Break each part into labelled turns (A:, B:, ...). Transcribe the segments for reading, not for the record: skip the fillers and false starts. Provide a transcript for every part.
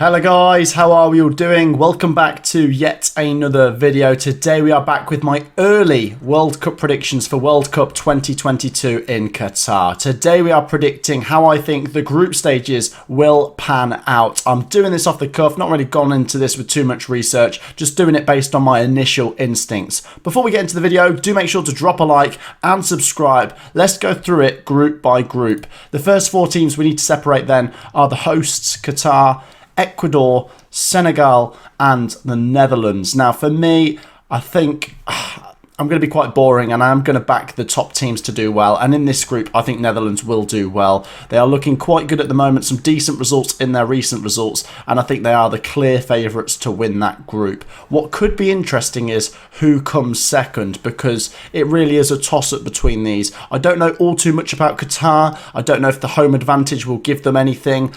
A: Hello guys, how are we all doing? Welcome back to yet another video. Today we are back with my early World Cup predictions for World Cup 2022 in Qatar. Today we are predicting how I think the group stages will pan out. I'm doing this off the cuff, not really gone into this with too much research, just doing it based on my initial instincts. Before we get into the video, do make sure to drop a like and subscribe. Let's go through it group by group. The first four teams we need to separate then are the hosts, Qatar, Ecuador, Senegal and the Netherlands. Now for me, I think I'm going to be quite boring and I'm going to back the top teams to do well. And in this group, I think Netherlands will do well. They are looking quite good at the moment, some decent results in their recent results, and I think they are the clear favourites to win that group. What could be interesting is who comes second, because it really is a toss-up between these. I don't know all too much about Qatar. I don't know if the home advantage will give them anything.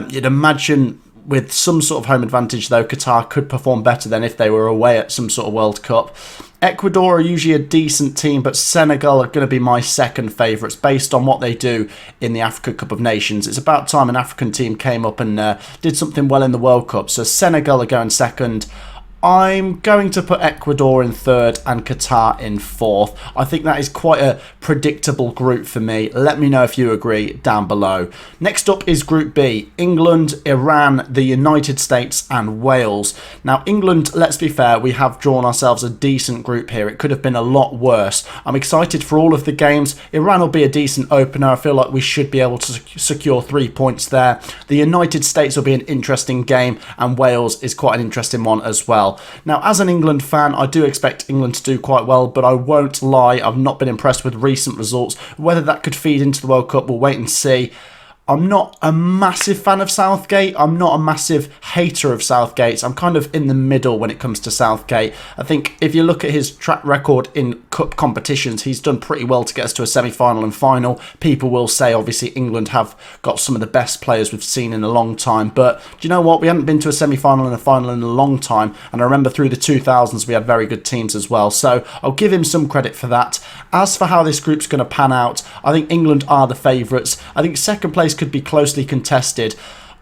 A: You'd imagine with some sort of home advantage, though, Qatar could perform better than if they were away at some sort of World Cup. Ecuador are usually a decent team, but Senegal are going to be my second favourites based on what they do in the Africa Cup of Nations. It's about time an African team came up and did something well in the World Cup. So Senegal are going second. I'm going to put Ecuador in third and Qatar in fourth. I think that is quite a predictable group for me. Let me know if you agree down below. Next up is Group B. England, Iran, the United States and Wales. Now England, let's be fair, we have drawn ourselves a decent group here. It could have been a lot worse. I'm excited for all of the games. Iran will be a decent opener. I feel like we should be able to secure 3 points there. The United States will be an interesting game and Wales is quite an interesting one as well. Now, as an England fan, I do expect England to do quite well, but I won't lie, I've not been impressed with recent results. Whether that could feed into the World Cup, we'll wait and see. I'm not a massive fan of Southgate. I'm not a massive hater of Southgate. I'm kind of in the middle when it comes to Southgate. I think if you look at his track record in cup competitions, he's done pretty well to get us to a semi-final and final. People will say, obviously, England have got some of the best players we've seen in a long time. But do you know what? We hadn't been to a semi-final and a final in a long time. And I remember through the 2000s, we had very good teams as well. So I'll give him some credit for that. As for how this group's going to pan out, I think England are the favourites. I think second place could be closely contested.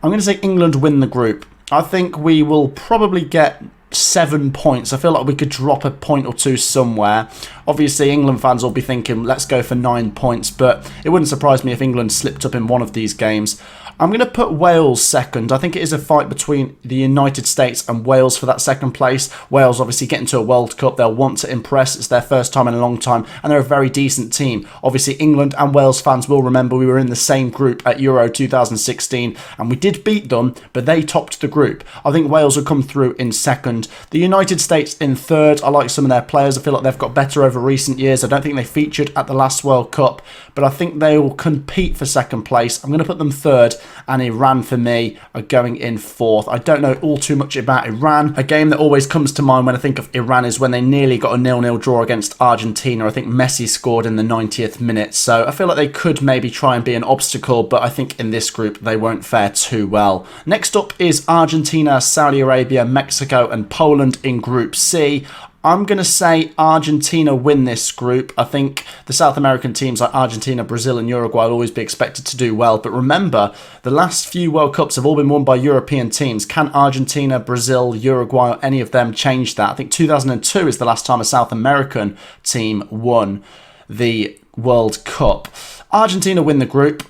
A: I'm going to say England win the group. I think we will probably get 7 points. I feel like we could drop a point or two somewhere. Obviously, England fans will be thinking, let's go for 9 points, but it wouldn't surprise me if England slipped up in one of these games. I'm going to put Wales second. I think it is a fight between the United States and Wales for that second place. Wales obviously getting to a World Cup. They'll want to impress. It's their first time in a long time, and they're a very decent team. Obviously, England and Wales fans will remember we were in the same group at Euro 2016, and we did beat them, but they topped the group. I think Wales will come through in second. The United States in third. I like some of their players. I feel like they've got better over recent years. I don't think they featured at the last World Cup, but I think they will compete for second place. I'm going to put them third, and Iran for me are going in fourth. I don't know all too much about Iran. A game that always comes to mind when I think of Iran is when they nearly got a 0-0 draw against Argentina. I think Messi scored in the 90th minute, so I feel like they could maybe try and be an obstacle, but I think in this group they won't fare too well. Next up is Argentina, Saudi Arabia, Mexico and Poland in Group C. I'm going to say Argentina win this group. I think the South American teams like Argentina, Brazil and Uruguay will always be expected to do well. But remember, the last few World Cups have all been won by European teams. Can Argentina, Brazil, Uruguay or any of them change that? I think 2002 is the last time a South American team won the World Cup. Argentina win the group.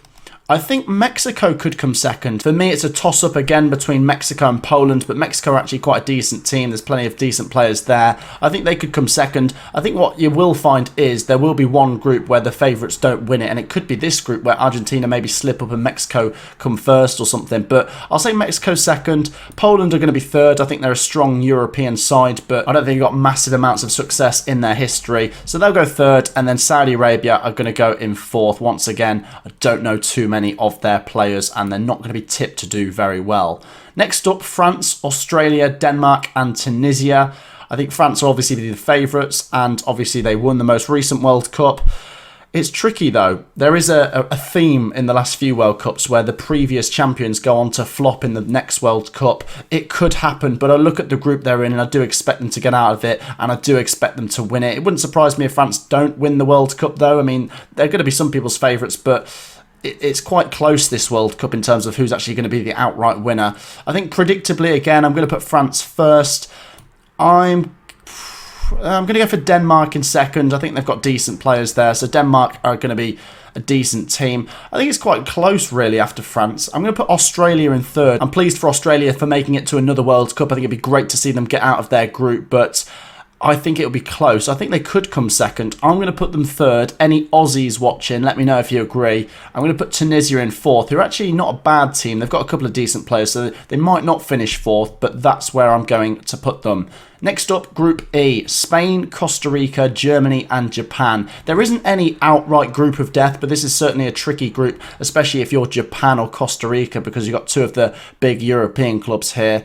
A: I think Mexico could come second. For me, it's a toss-up again between Mexico and Poland, but Mexico are actually quite a decent team. There's plenty of decent players there. I think they could come second. I think what you will find is there will be one group where the favourites don't win it, and it could be this group where Argentina maybe slip up and Mexico come first or something. But I'll say Mexico second. Poland are going to be third. I think they're a strong European side, but I don't think they've got massive amounts of success in their history. So they'll go third, and then Saudi Arabia are going to go in fourth. Once again, I don't know too many of their players and they're not going to be tipped to do very well. Next up, France, Australia, Denmark and Tunisia. I think France will obviously be the favourites and obviously they won the most recent World Cup. It's tricky though. There is a theme in the last few World Cups where the previous champions go on to flop in the next World Cup. It could happen, but I look at the group they're in and I do expect them to get out of it and I do expect them to win it. It wouldn't surprise me if France don't win the World Cup though. I mean, they're going to be some people's favourites, but it's quite close, this World Cup, in terms of who's actually going to be the outright winner. I think predictably, again, I'm going to put France first. I'm going to go for Denmark in second. I think they've got decent players there, so Denmark are going to be a decent team. I think it's quite close, really, after France. I'm going to put Australia in third. I'm pleased for Australia for making it to another World Cup. I think it'd be great to see them get out of their group, but I think it'll be close. I think they could come second. I'm going to put them third. Any Aussies watching, let me know if you agree. I'm going to put Tunisia in fourth, who are actually not a bad team. They've got a couple of decent players, so they might not finish fourth, but that's where I'm going to put them. Next up, Group E, Spain, Costa Rica, Germany and Japan. There isn't any outright group of death, but this is certainly a tricky group, especially if you're Japan or Costa Rica, because you've got two of the big European clubs here.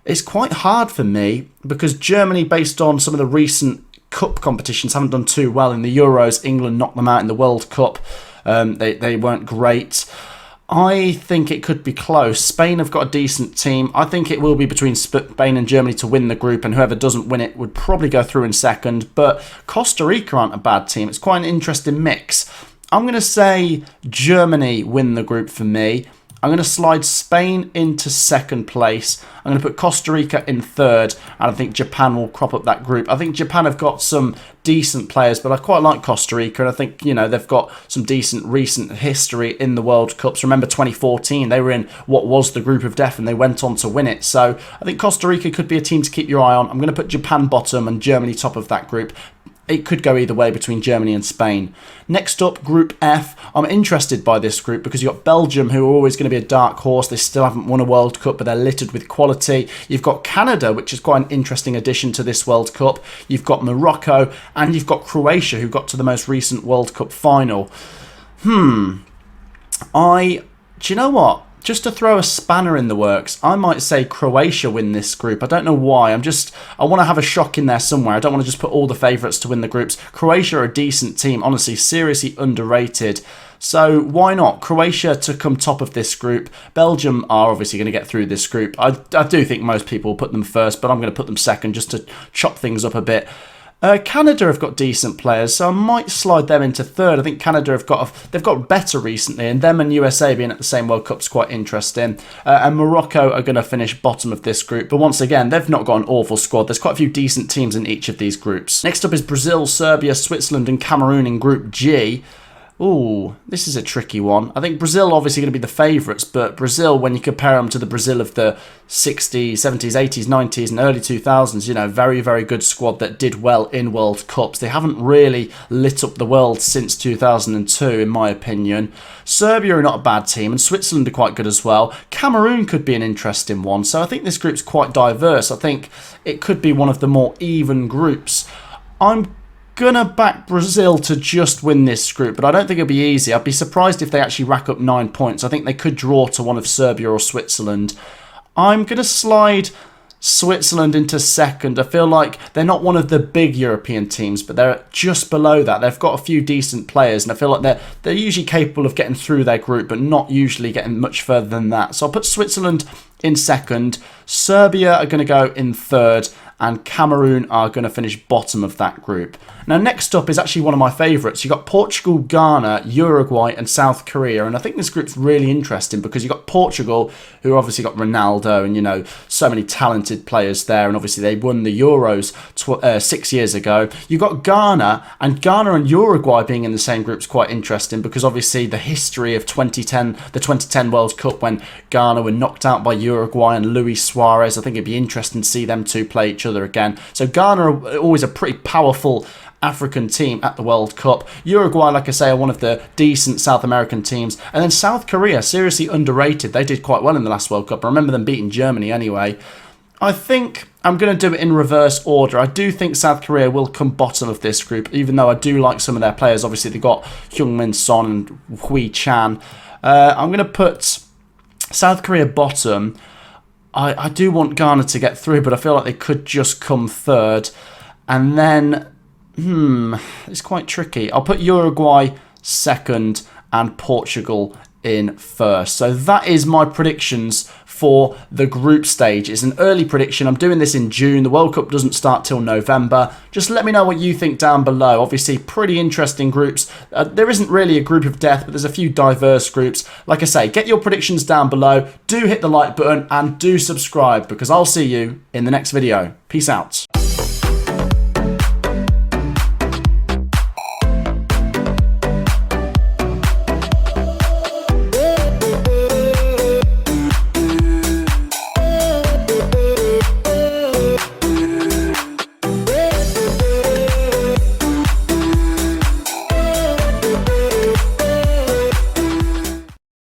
A: It's quite hard for me because Germany, based on some of the recent cup competitions, haven't done too well in the Euros. England knocked them out in the World Cup. They weren't great. I think it could be close. Spain have got a decent team. I think it will be between Spain and Germany to win the group, and whoever doesn't win it would probably go through in second. But Costa Rica aren't a bad team. It's quite an interesting mix. I'm going to say Germany win the group for me. I'm going to slide Spain into second place. I'm going to put Costa Rica in third, and I think Japan will crop up that group. I think Japan have got some decent players, but I quite like Costa Rica, and I think, you know, they've got some decent recent history in the World Cups. Remember 2014, they were in what was the group of death, and they went on to win it. So I think Costa Rica could be a team to keep your eye on. I'm going to put Japan bottom and Germany top of that group. It could go either way between Germany and Spain. Next up, Group F. I'm interested by this group because you've got Belgium, who are always going to be a dark horse. They still haven't won a World Cup, but they're littered with quality. You've got Canada, which is quite an interesting addition to this World Cup. You've got Morocco, and you've got Croatia, who got to the most recent World Cup final. Do you know what? Just to throw a spanner in the works, I might say Croatia win this group. I don't know why. I want to have a shock in there somewhere. I don't want to just put all the favourites to win the groups. Croatia are a decent team, honestly, seriously underrated. So why not? Croatia to come top of this group. Belgium are obviously going to get through this group. I do think most people will put them first, but I'm going to put them second just to chop things up a bit. Canada have got decent players, so I might slide them into third. I think Canada they've got better recently, and them and USA being at the same World Cup is quite interesting. And Morocco are going to finish bottom of this group, but once again, they've not got an awful squad. There's quite a few decent teams in each of these groups. Next up is Brazil, Serbia, Switzerland and Cameroon in Group G. Ooh, this is a tricky one. I think Brazil obviously going to be the favourites, but Brazil, when you compare them to the Brazil of the 60s, 70s, 80s, 90s and early 2000s, you know, very, very good squad that did well in World Cups. They haven't really lit up the world since 2002, in my opinion. Serbia are not a bad team, and Switzerland are quite good as well. Cameroon could be an interesting one, so I think this group's quite diverse. I think it could be one of the more even groups. I'm gonna back Brazil to just win this group, but I don't think it'll be easy. I'd be surprised if they actually rack up 9 points. I think they could draw to one of Serbia or Switzerland. I'm gonna slide Switzerland into second. I feel like they're not one of the big European teams, but they're just below that. They've got a few decent players, and I feel like they're usually capable of getting through their group, but not usually getting much further than that. So I'll put Switzerland in second. Serbia are going to go in third, and Cameroon are going to finish bottom of that group. Now, next up is actually one of my favourites. You've got Portugal, Ghana, Uruguay and South Korea. And I think this group's really interesting because you've got Portugal, who obviously got Ronaldo and, you know, so many talented players there. And obviously they won the Euros 6 years ago. You've got Ghana and Uruguay being in the same group is quite interesting because obviously the history of the 2010 World Cup when Ghana were knocked out by Uruguay and Luis Suarez. I think it'd be interesting to see them two play each other again. So Ghana are always a pretty powerful African team at the World Cup. Uruguay, like I say, are one of the decent South American teams. And then South Korea, seriously underrated. They did quite well in the last World Cup. I remember them beating Germany anyway. I think I'm going to do it in reverse order. I do think South Korea will come bottom of this group, even though I do like some of their players. Obviously, they've got Heung-min Son and Hui Chan. I'm going to put South Korea bottom. I do want Ghana to get through, but I feel like they could just come third. And then, it's quite tricky. I'll put Uruguay second and Portugal in first. So that is my predictions for the group stage. It's an early prediction. I'm doing this in June. The World Cup doesn't start till November. Just let me know what you think down below. Obviously, pretty interesting groups. There isn't really a group of death, but there's a few diverse groups. Like I say, get your predictions down below. Do hit the like button and do subscribe, because I'll see you in the next video. Peace out.